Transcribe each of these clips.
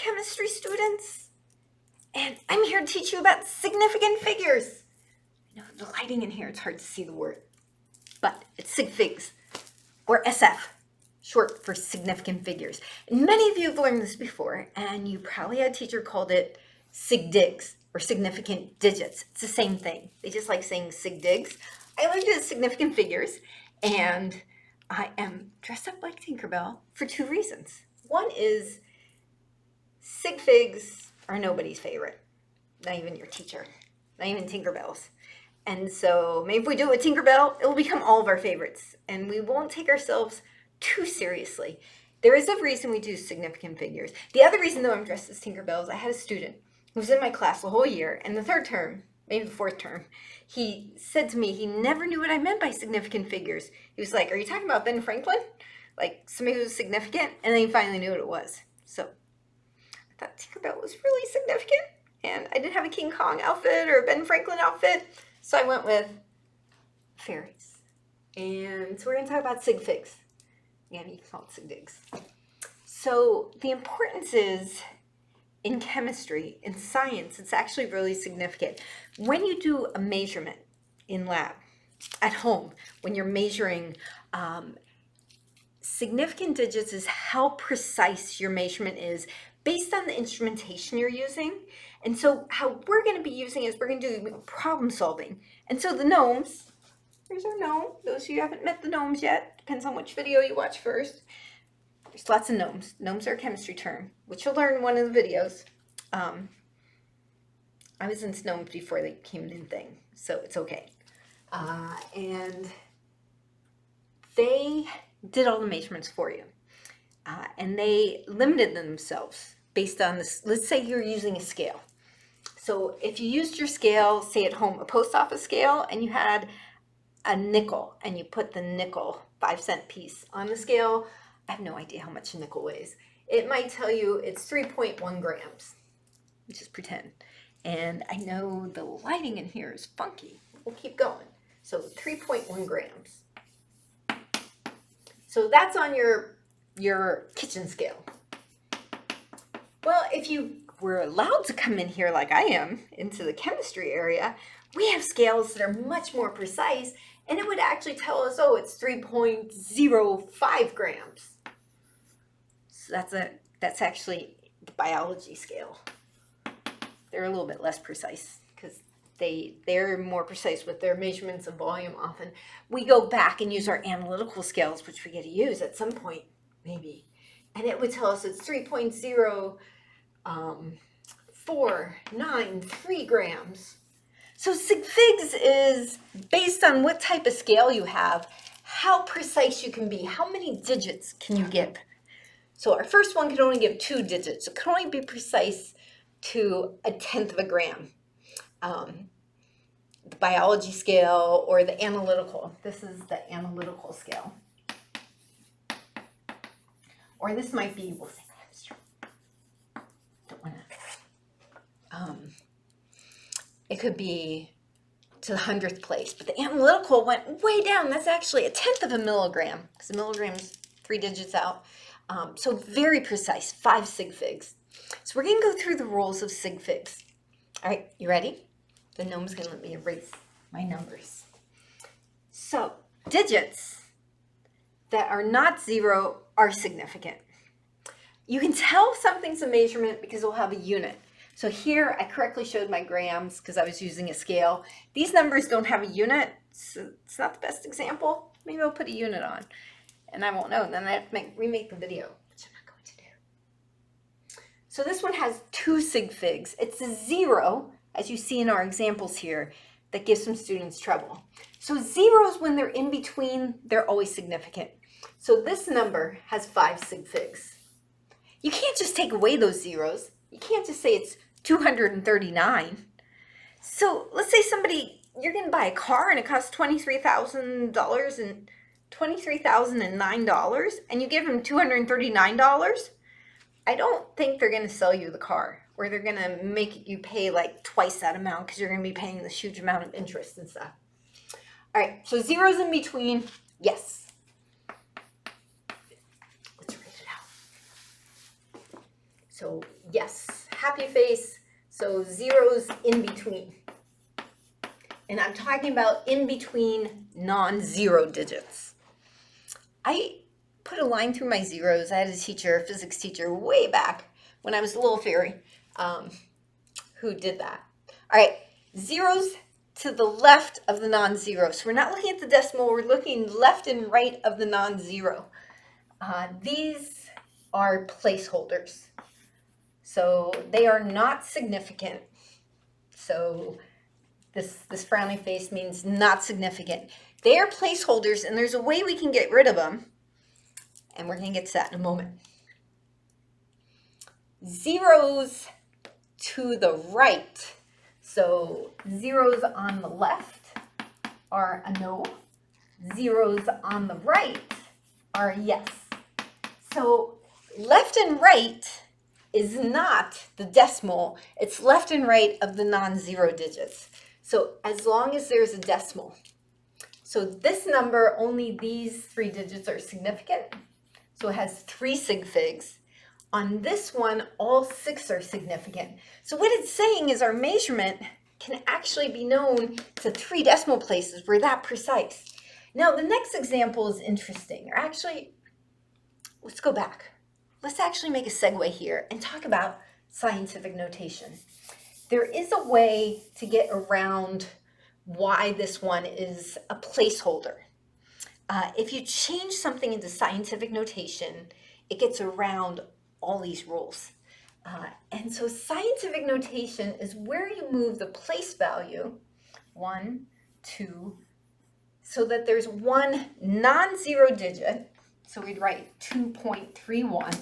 chemistry students, and I'm here to teach you about significant figures. I know the lighting in here, it's hard to see the word, but it's sig figs, or SF, short for significant figures. And many of you have learned this before, and you probably had a teacher called it sig digs, or significant digits. It's the same thing. They just like saying sig digs. I learned it as significant figures, and I am dressed up like Tinkerbell for two reasons. One is sig figs are nobody's favorite, not even your teacher, not even Tinkerbell's. And so maybe if we do it with Tinkerbell, it will become all of our favorites, and we won't take ourselves too seriously. There is a reason we do significant figures. The other reason, though, I'm dressed as Tinkerbell is I had a student who was in my class the whole year, and the third term, maybe the fourth term, he said to me he never knew what I meant by significant figures. He was like, "Are you talking about Ben Franklin? Like somebody who was significant?" And then he finally knew what it was. So I thought Tinkerbell was really significant, and I didn't have a King Kong outfit or a Ben Franklin outfit, so I went with fairies. And so we're going to talk about sig figs. Yeah, you can call it sig digs. So the importance is, in chemistry, in science, it's actually really significant. When you do a measurement in lab, at home, when you're measuring, significant digits is how precise your measurement is based on the instrumentation you're using. And so how we're going to be using is we're going to do problem solving. And so the gnomes, here's our gnome. Those of you who haven't met the gnomes yet, depends on which video you watch first. There's lots of gnomes. Gnomes are a chemistry term, which you'll learn in one of the videos. I was in gnomes before they became an in thing, so it's okay. And they did all the measurements for you. And they limited themselves based on this. Let's say you're using a scale. So if you used your scale, say at home, a post office scale, and you had a nickel, and you put the nickel 5-cent piece on the scale, I have no idea how much a nickel weighs. It might tell you it's 3.1 grams. Just pretend. And I know the lighting in here is funky. We'll keep going. So 3.1 grams. So that's on your kitchen scale. Well, if you were allowed to come in here like I am into the chemistry area, we have scales that are much more precise, and it would actually tell us, oh, it's 3.05 grams. So that's actually the biology scale. They're a little bit less precise because they're more precise with their measurements of volume often. We go back and use our analytical scales, which we get to use at some point, maybe. And it would tell us it's 3.0493 grams. So sig figs is based on what type of scale you have, how precise you can be, how many digits can you give. So our first one can only give 2 digits. It can only be precise to 1/10 of a gram. The biology scale or the analytical. This is the analytical scale. Or this might be, we'll say chemistry. Don't want to. It could be to the 100th place, but the analytical went way down. That's actually 1/10 of a milligram, because a milligram is 3 digits out. So very precise, 5 sig figs. So we're going to go through the rules of sig figs. All right, you ready? The gnome's going to let me erase my numbers. So digits that are not 0 are significant. You can tell something's a measurement because it'll have a unit. So here I correctly showed my grams because I was using a scale. These numbers don't have a unit, so it's not the best example. Maybe I'll put a unit on and I won't know. Then I have to remake the video, which I'm not going to do. So this one has 2 sig figs. It's a 0, as you see in our examples here, that gives some students trouble. So zeros, when they're in between, they're always significant. So this number has 5 sig figs. You can't just take away those zeros. You can't just say it's 239. So let's say you're going to buy a car and it costs $23,000 and $23,009, and you give them $239. I don't think they're going to sell you the car, or they're going to make you pay like twice that amount because you're going to be paying this huge amount of interest and stuff. All right, so zeros in between, yes. Let's read it out. So yes, happy face, so zeros in between. And I'm talking about in between non-zero digits. I put a line through my zeros. I had a teacher, a physics teacher, way back when I was a little fairy, who did that. All right, zeros to the left of the non-zero. So we're not looking at the decimal, we're looking left and right of the non-zero. These are placeholders. So they are not significant. So this frowny face means not significant. They are placeholders, and there's a way we can get rid of them. And we're going to get to that in a moment. Zeros to the right. So zeros on the left are a no. Zeros on the right are a yes. So left and right is not the decimal. It's left and right of the non-zero digits. So as long as there's a decimal. So this number, only these 3 digits are significant. So it has 3 sig figs. On this one, all 6 are significant. So what it's saying is our measurement can actually be known to 3 decimal places. We're that precise. Now the next example is interesting. Or actually, let's go back. Let's actually make a segue here and talk about scientific notation. There is a way to get around why this one is a placeholder. If you change something into scientific notation, it gets around all these rules. And so scientific notation is where you move the place value, 1, 2, so that there's one non-zero digit. So we'd write 2.31,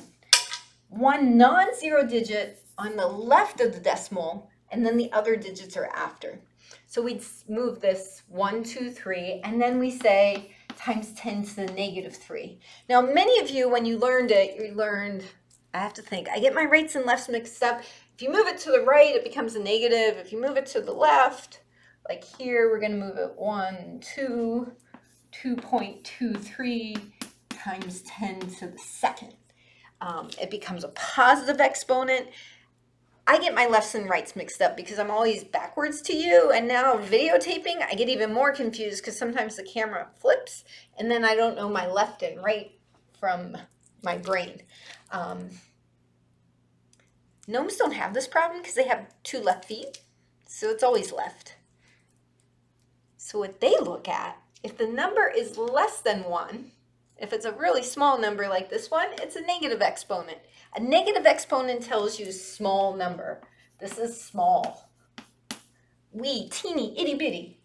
one non-zero digit on the left of the decimal, and then the other digits are after. So we'd move this 1, 2, 3, and then we say times 10 to the negative 3. Now, many of you, when you learned it, you learned, I have to think, I get my rights and lefts mixed up. If you move it to the right, it becomes a negative. If you move it to the left, like here, we're going to move it 1, 2, 2.23 times 10 to the second. It becomes a positive exponent. I get my lefts and rights mixed up because I'm always backwards to you, and now videotaping, I get even more confused because sometimes the camera flips and then I don't know my left and right from my brain. Gnomes don't have this problem because they have 2 left feet, so it's always left. So what they look at, if the number is less than 1, if it's a really small number like this one, it's a negative exponent. A negative exponent tells you small number. This is small. Wee, teeny, itty bitty.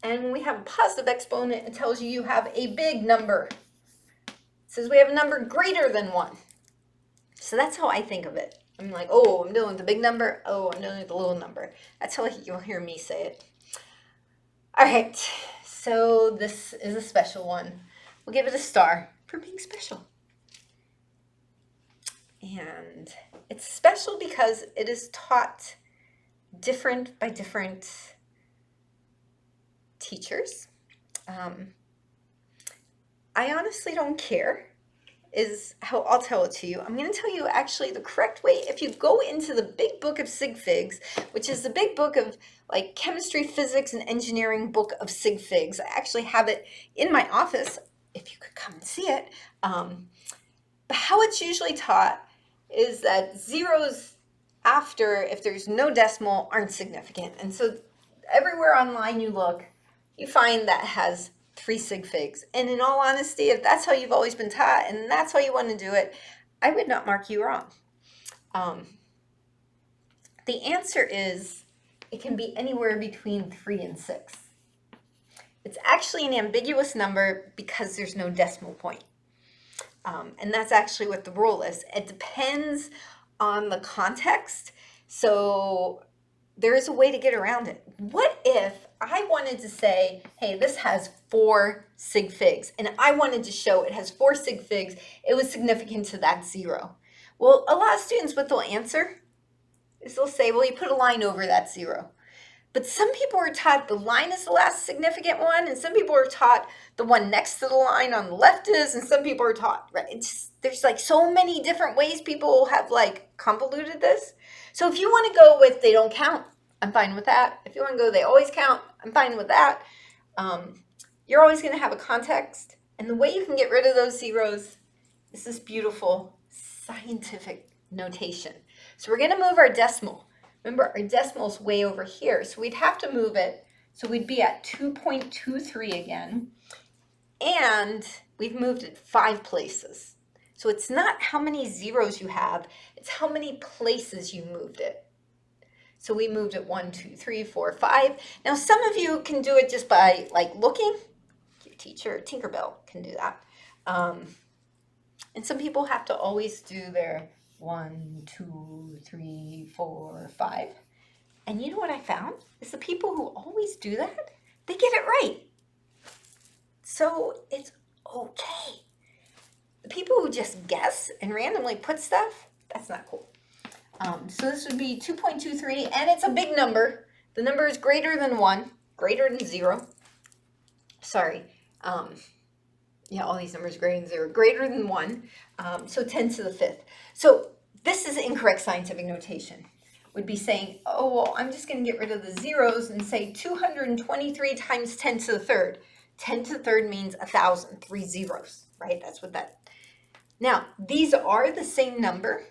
And when we have a positive exponent, it tells you you have a big number. It says we have a number greater than 1. So that's how I think of it. I'm like, oh, I'm dealing with the big number. Oh, I'm dealing with the little number. That's how you'll hear me say it. All right, so this is a special one. We'll give it a star for being special. And it's special because it is taught different by different teachers. I honestly don't care, is how I'll tell it to you. I'm going to tell you actually the correct way. If you go into the big book of sig figs, which is the big book of like chemistry, physics, and engineering book of sig figs, I actually have it in my office if you could come and see it. But how it's usually taught is that zeros after, if there's no decimal, aren't significant. And so everywhere online you look, you find that has 3 sig figs. And in all honesty, if that's how you've always been taught and that's how you want to do it, I would not mark you wrong. The answer is it can be anywhere between 3 and 6. It's actually an ambiguous number because there's no decimal point. And that's actually what the rule is. It depends on the context. So there is a way to get around it. What if I wanted to say, hey, this has 4 sig figs, and I wanted to show it has 4 sig figs, it was significant to that 0. Well, a lot of students, what they'll answer is they'll say, well, you put a line over that 0. But some people are taught the line is the last significant one, and some people are taught the one next to the line on the left is, and some people are taught, right? There's like so many different ways people have like convoluted this. So if you want to go with they don't count, I'm fine with that. If you want to go they always count, I'm fine with that. You're always going to have a context. And the way you can get rid of those zeros is this beautiful scientific notation. So we're going to move our decimal. Remember, our decimal's way over here, so we'd have to move it. So we'd be at 2.23 again. And we've moved it 5 places. So it's not how many zeros you have, it's how many places you moved it. So we moved it 1, 2, 3, 4, 5. Now some of you can do it just by like looking. Your teacher, Tinkerbell, can do that. And some people have to always do their 1, 2, 3, 4, 5. And you know what I found? Is the people who always do that, they get it right. So it's okay. The people who just guess and randomly put stuff, that's not cool. So this would be 2.23, and it's a big number. The number is greater than 1, greater than 0. Sorry. Yeah, all these numbers greater than 0, greater than 1. So 10 to the 5th. So this is incorrect scientific notation. Would be saying, oh, well, I'm just going to get rid of the zeros and say 223 times 10 to the 3rd. 10 to the 3rd means 1,000, 3 zeros, right? That's what that. Now, these are the same number,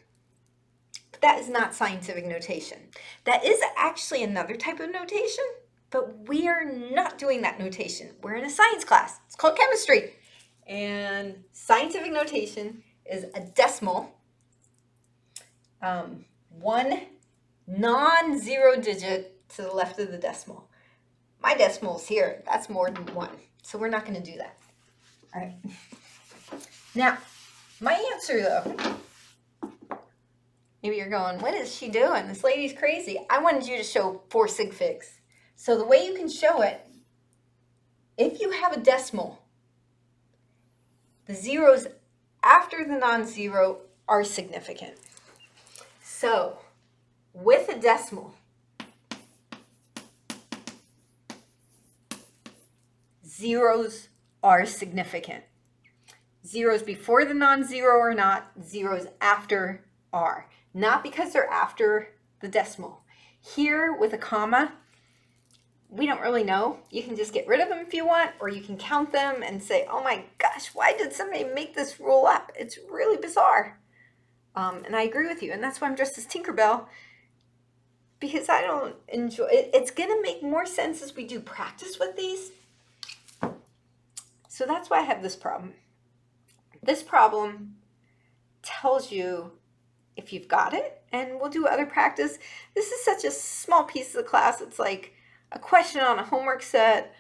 but that is not scientific notation. That is actually another type of notation, but we are not doing that notation. We're in a science class. It's called chemistry. And scientific notation is a decimal, one non-zero digit to the left of the decimal. My decimal's here. That's more than 1. So we're not going to do that. All right. Now, my answer, though, maybe you're going, what is she doing? This lady's crazy. I wanted you to show 4 sig figs. So the way you can show it, if you have a decimal, the zeros after the non-zero are significant. So with a decimal, zeros are significant. Zeros before the non-zero are not, zeros after are. Not because they're after the decimal. Here with a comma, we don't really know. You can just get rid of them if you want, or you can count them and say, oh my gosh, why did somebody make this rule up? It's really bizarre. And I agree with you, and that's why I'm dressed as Tinkerbell, because I don't enjoy it. It's going to make more sense as we do practice with these. So that's why I have this problem. This problem tells you if you've got it, and we'll do other practice. This is such a small piece of the class. It's like a question on a homework set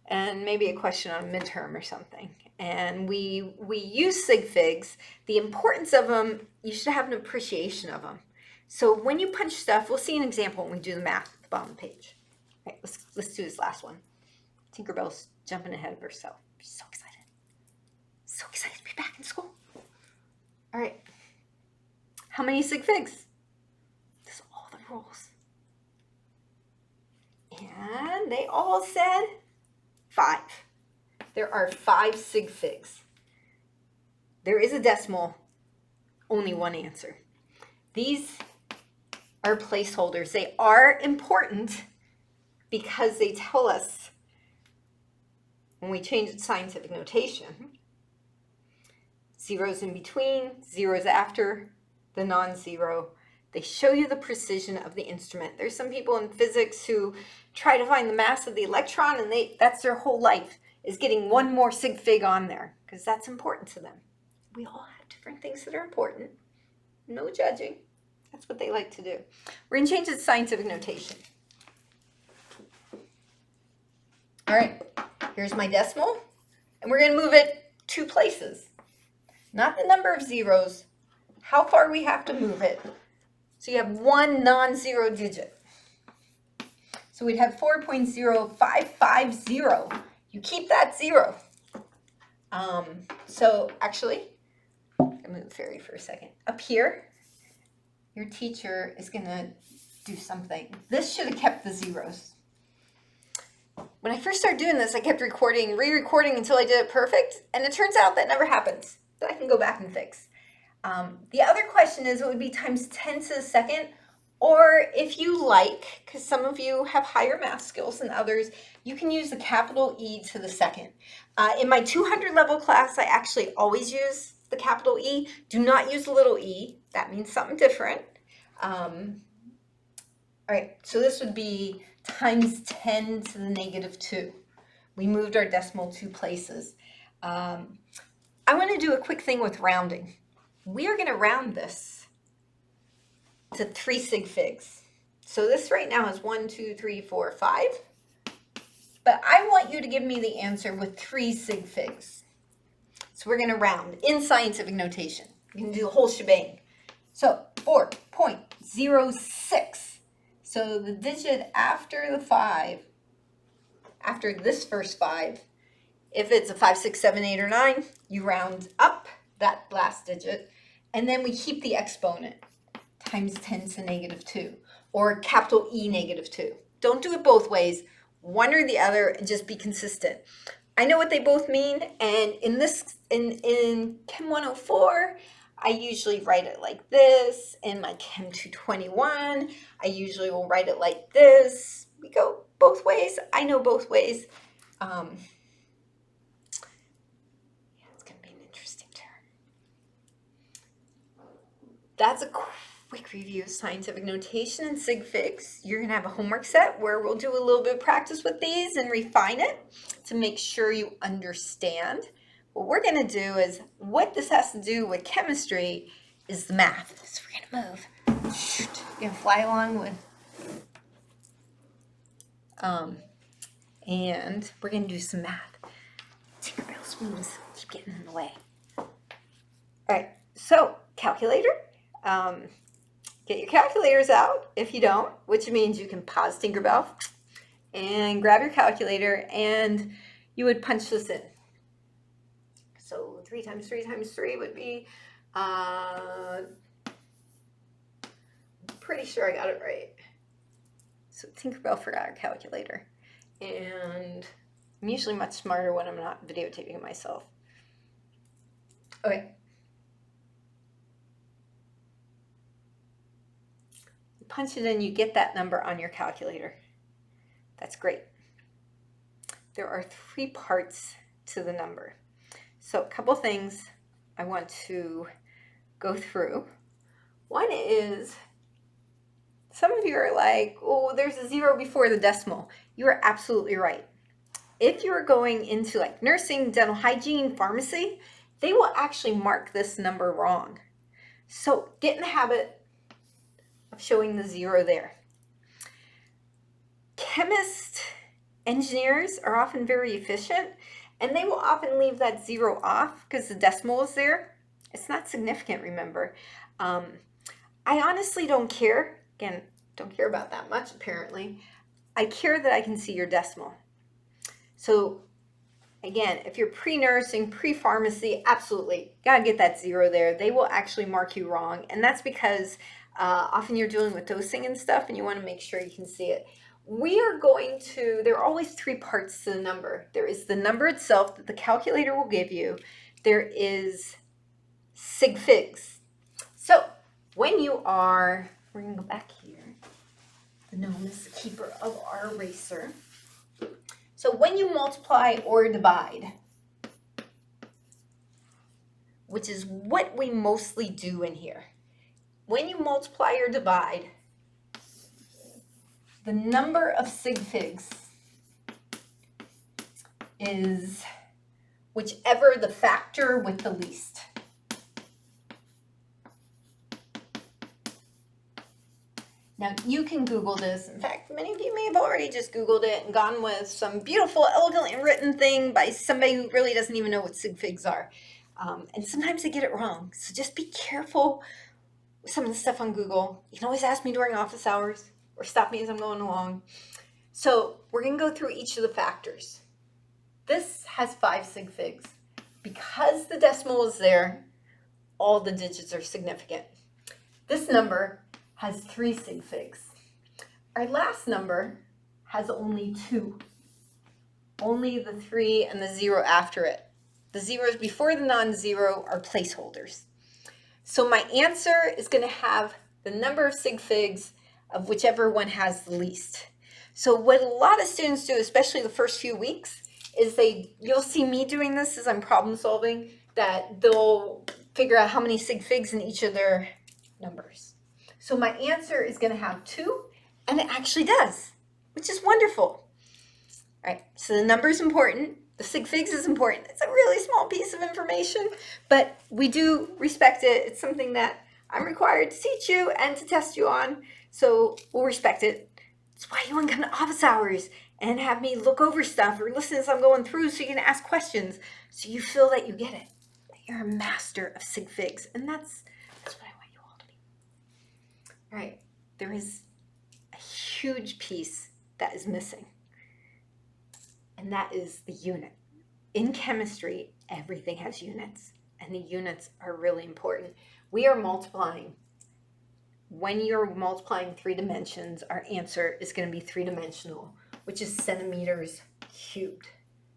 and maybe a question on a midterm or something. And we use sig figs. The importance of them, you should have an appreciation of them. So when you punch stuff, we'll see an example when we do the math at the bottom of the page. All right, let's do this last one. Tinkerbell's jumping ahead of herself. She's so excited. So excited to be back in school. All right. How many sig figs? This is all the rules. And they all said 5. There are 5 sig figs. There is a decimal, only one answer. These are placeholders. They are important because they tell us when we change the scientific notation, zeros in between, zeros after the non-zero. They show you the precision of the instrument. There's some people in physics who try to find the mass of the electron, and that's their whole life, is getting one more sig fig on there, because that's important to them. We all have different things that are important. No judging. That's what they like to do. We're going to change it to scientific notation. All right, here's my decimal, and we're going to move it 2 places. Not the number of zeros, how far we have to move it. So you have 1 non-zero digit. So we'd have 4.0550. You keep that 0. So actually, I'm going to move the fairy for a second. Up here, your teacher is going to do something. This should have kept the zeros. when I first started doing this, I kept recording, re-recording until I did it perfect. And it turns out that never happens. That I can go back and fix. The other question is, it would be times 10 to the second. Or if you like, because some of you have higher math skills than others, you can use the capital E to the second. In my 200 level class, I actually always use the capital E. Do not use the little e. That means something different. All right, so this would be times 10 to the negative 2. We moved our decimal 2 places. I want to do a quick thing with rounding. We are going to round this to 3 sig figs. So this right now is 1, 2, 3, 4, 5. But I want you to give me the answer with 3 sig figs. So we're going to round in scientific notation. You can do the whole shebang. So 4.06. So the digit after the 5, after this first 5, if it's a 5, 6, 7, 8, or 9, you round up that last digit, and then we keep the exponent, times 10 to the negative 2, or capital E negative 2. Don't do it both ways, one or the other, and just be consistent. I know what they both mean, and in Chem 104, I usually write it like this. In my Chem 221, I usually will write it like this. We go both ways. I know both ways. It's going to be an interesting term. That's a quick review of scientific notation and sig figs. You're going to have a homework set where we'll do a little bit of practice with these and refine it to make sure you understand. What we're going to do is, what this has to do with chemistry is the math. So we're going to move. You're going to fly along with, and we're going to do some math. Tinkerbell spoons keep getting in the way. All right, so calculator. Get your calculators out if you don't, which means you can pause Tinkerbell and grab your calculator and you would punch this in. So 3 times 3 times 3 would be, pretty sure I got it right. So Tinkerbell forgot her calculator. And I'm usually much smarter when I'm not videotaping myself. Okay. Punch it in, you get that number on your calculator. That's great. There are 3 parts to the number. So a couple things I want to go through. One is, some of you are like, oh, there's a 0 before the decimal. You are absolutely right. If you're going into like nursing, dental hygiene, pharmacy, they will actually mark this number wrong. So get in the habit of showing the 0 there. Chemists, engineers are often very efficient, and they will often leave that 0 off because the decimal is there. It's not significant, remember. I honestly don't care. Again, don't care about that much, apparently. I care that I can see your decimal. So again, if you're pre-nursing, pre-pharmacy, absolutely, gotta get that 0 there. They will actually mark you wrong, and that's because often you're dealing with dosing and stuff, and you want to make sure you can see it. We are going to, there are always 3 parts to the number. There is the number itself that the calculator will give you. There is sig figs. So when you are, we're going to go back here. The gnome is the keeper of our eraser. So when you multiply or divide, which is what we mostly do in here, when you multiply or divide, the number of sig figs is whichever the factor with the least. Now you can Google this. In fact, many of you may have already just Googled it and gone with some beautiful, elegantly written thing by somebody who really doesn't even know what sig figs are. And sometimes they get it wrong. So just be careful with some of the stuff on Google. You can always ask me during office hours or stop me as I'm going along. So we're going to go through each of the factors. This has 5 sig figs. Because the decimal is there, all the digits are significant. This number has 3 sig figs. Our last number has only 2. only the 3 and the 0 after it. The zeros before the non-zero are placeholders. So my answer is going to have the number of sig figs of whichever one has the least. So what a lot of students do, especially the first few weeks, is you'll see me doing this as I'm problem solving, that they'll figure out how many sig figs in each of their numbers. So my answer is going to have 2, and it actually does, which is wonderful. All right, so the number is important. The sig figs is important. It's a really small piece of information, but we do respect it. It's something that I'm required to teach you and to test you on, so we'll respect it. That's why you want to come to office hours and have me look over stuff or listen as I'm going through so you can ask questions, so you feel that you get it, that you're a master of sig figs, and that's what I want you all to be. All right, there is a huge piece that is missing, and that is the unit. In chemistry, everything has units, and the units are really important. We are multiplying. When you're multiplying 3 dimensions, our answer is going to be 3-dimensional, which is centimeters cubed,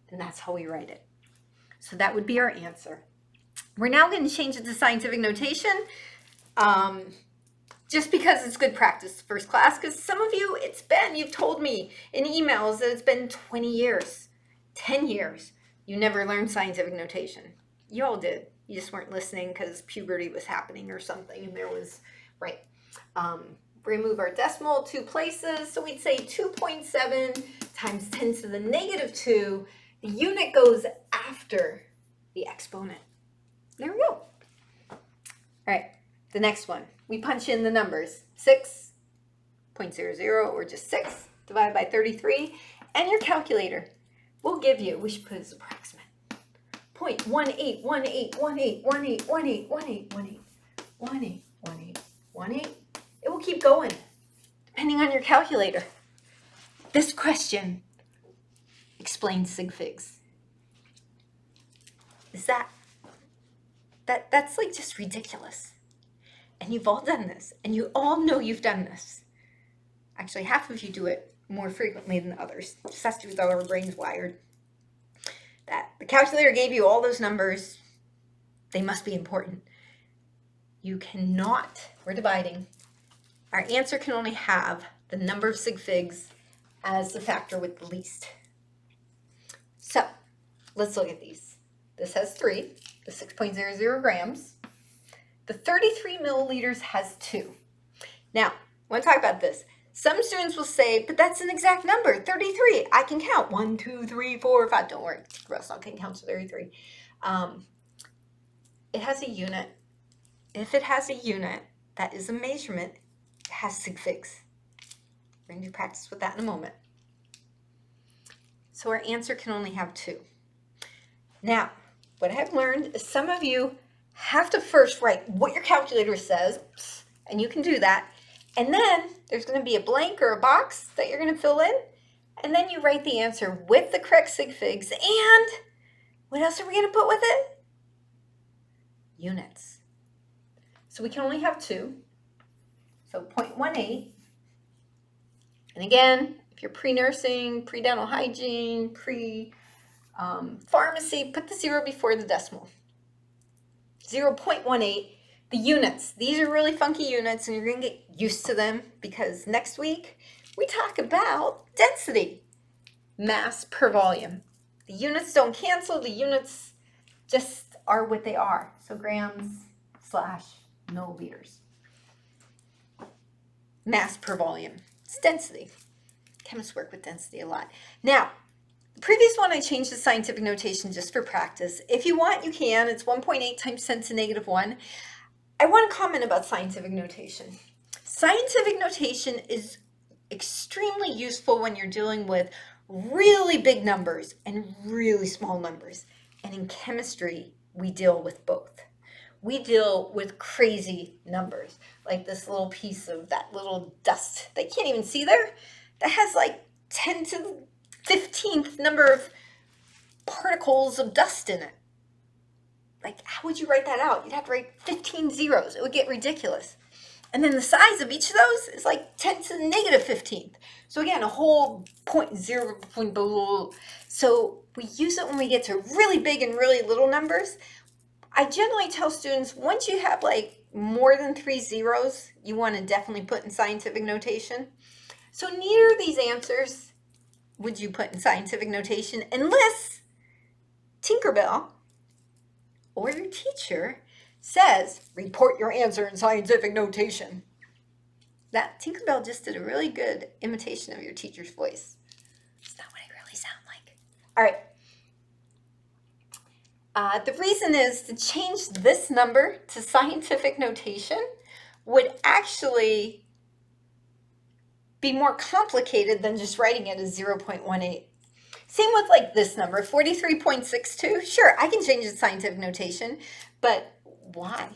and that's how we write it. So that would be our answer. We're now going to change it to scientific notation, just because it's good practice first class, because some of you, you've told me in emails that it's been 20 years, 10 years. You never learned scientific notation. You all did. You just weren't listening because puberty was happening or something, and there was, right. We're going to move our decimal 2 places, so we'd say 2.7 times 10 to the negative 2. The unit goes after the exponent. There we go. All right, the next one. We punch in the numbers. 6.00, or just 6, divided by 33, and your calculator will give you, we should put it as approximate, 0.181818181818181818. It will keep going, depending on your calculator. This question explains sig figs. Is that's like just ridiculous. And you've all done this, and you all know you've done this. Actually, half of you do it more frequently than others. It just has to do with how our brain's wired. That the calculator gave you all those numbers, they must be important. You cannot, we're dividing, our answer can only have the number of sig figs as the factor with the least. So let's look at these. This has 3, the 6.00 grams. The 33 milliliters has 2. Now, I want to talk about this. Some students will say, but that's an exact number, 33. I can count 1, 2, 3, 4, 5. Don't worry, Russ, I can count to 33. It has a unit. If it has a unit, that is a measurement. It has sig figs. We're going to do practice with that in a moment. So our answer can only have 2. Now, what I have learned is some of you have to first write what your calculator says, and you can do that. And then there's going to be a blank or a box that you're going to fill in, and then you write the answer with the correct sig figs. And what else are we going to put with it? Units. So we can only have 2. So 0.18. And again, if you're pre-nursing, pre-dental hygiene, pre-pharmacy, put the 0 before the decimal. 0.18. The units. These are really funky units, and you're going to get used to them because next week we talk about density, mass per volume. The units don't cancel. The units just are what they are. So grams / milliliters. Mass per volume. It's density. Chemists work with density a lot. Now, the previous one I changed to scientific notation just for practice. If you want, you can. It's 1.8 times 10 to negative 1. I want to comment about scientific notation. Scientific notation is extremely useful when you're dealing with really big numbers and really small numbers. And in chemistry, we deal with both. We deal with crazy numbers, like this little piece of that little dust that you can't even see there, that has like 10 to the 15th number of particles of dust in it. Like, how would you write that out? You'd have to write 15 zeros. It would get ridiculous. And then the size of each of those is like 10 to the negative 15th. So again, a whole 0.0. So we use it when we get to really big and really little numbers. I generally tell students, once you have like more than 3 zeros, you want to definitely put in scientific notation. So neither of these answers would you put in scientific notation unless Tinkerbell or your teacher says, report your answer in scientific notation. That Tinkerbell just did a really good imitation of your teacher's voice. It's not what I really sound like. All right. The reason is to change this number to scientific notation would actually be more complicated than just writing it as 0.18. Same with like this number, 43.62. Sure, I can change it to scientific notation, but why?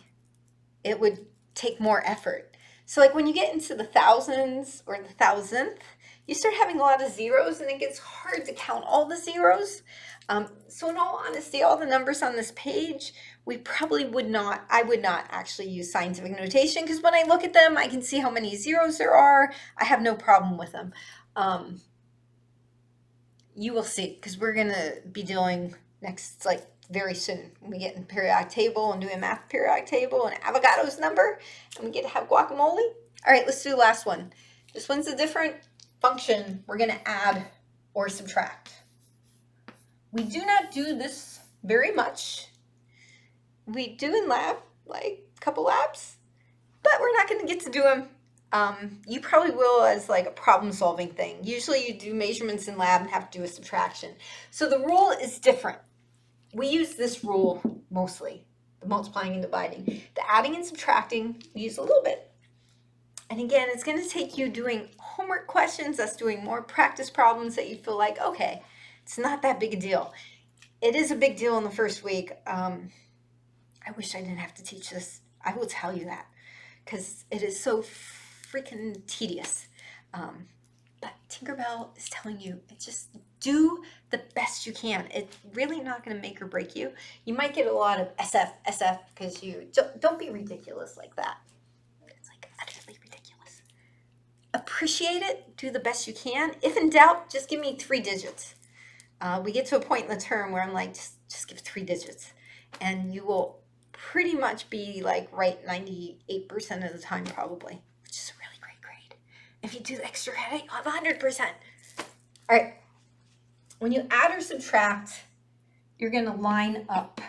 It would take more effort. So like when you get into the thousands or the thousandth, you start having a lot of zeros and it gets hard to count all the zeros. So in all honesty, all the numbers on this page, I would not actually use scientific notation because when I look at them, I can see how many zeros there are. I have no problem with them. You will see, because we're going to be dealing next, like very soon, when we get in periodic table and doing math periodic table and avocados number, and we get to have guacamole. All right, let's do the last one. This one's a different function. We're going to add or subtract. We do not do this very much. We do in lab, like a couple labs, but we're not going to get to do them. You probably will as like a problem-solving thing. Usually you do measurements in lab and have to do a subtraction. So the rule is different. We use this rule mostly, the multiplying and dividing. The adding and subtracting, we use a little bit. And again, it's going to take you doing homework questions, that's doing more practice problems that you feel like, okay, it's not that big a deal. It is a big deal in the first week. I wish I didn't have to teach this. I will tell you that, because it is so freaking tedious. But Tinkerbell is telling you, just do the best you can. It's really not going to make or break you. You might get a lot of SF, because you don't be ridiculous like that. It's like utterly ridiculous. Appreciate it. Do the best you can. If in doubt, just give me 3 digits. We get to a point in the term where I'm like, just give 3 digits. And you will pretty much be like right 98% of the time probably, which is a really great grade. If you do the extra credit, you'll have 100%. All right. When you add or subtract, you're going to line up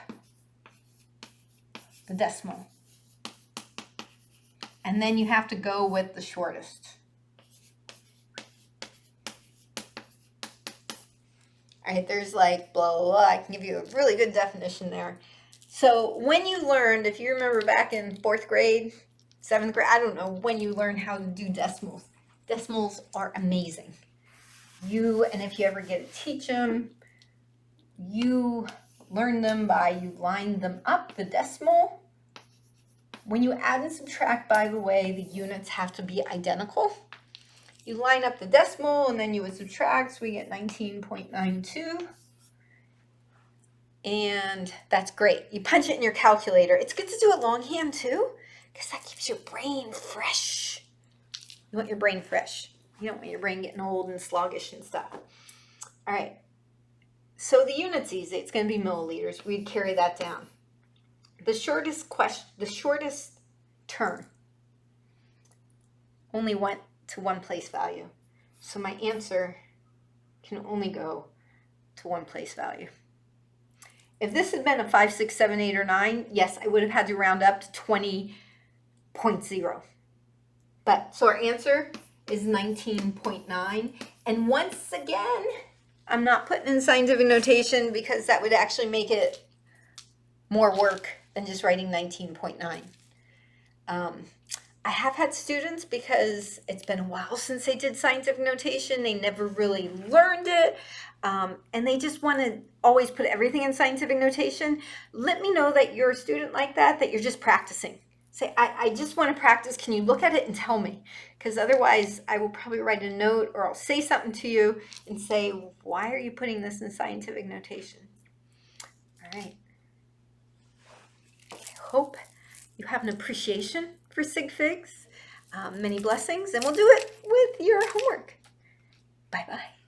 the decimal. And then you have to go with the shortest. All right, there's like blah, blah, blah. I can give you a really good definition there. So when you learned, if you remember back in 4th grade, 7th grade, I don't know when you learned how to do decimals. Decimals are amazing. And if you ever get to teach them, you learn them by you line them up, the decimal. When you add and subtract, by the way, the units have to be identical. You line up the decimal and then you would subtract, so we get 19.92. And that's great. You punch it in your calculator. It's good to do it longhand too, because that keeps your brain fresh. You want your brain fresh. You don't want your brain getting old and sluggish and stuff. All right. So the unit's easy. It's going to be milliliters. We'd carry that down. The shortest term only went to 1 place value. So my answer can only go to 1 place value. If this had been a 5, 6, 7, 8, or 9, yes, I would have had to round up to 20.0. But so our answer is 19.9. And once again, I'm not putting in scientific notation because that would actually make it more work than just writing 19.9. I have had students, because it's been a while since they did scientific notation, they never really learned it, and they just want to always put everything in scientific notation. Let me know that you're a student like that you're just practicing. Say, I just want to practice. Can you look at it and tell me? Because otherwise I will probably write a note or I'll say something to you and say, why are you putting this in scientific notation? All right. I hope you have an appreciation for sig figs. Many blessings, and we'll do it with your homework. Bye-bye.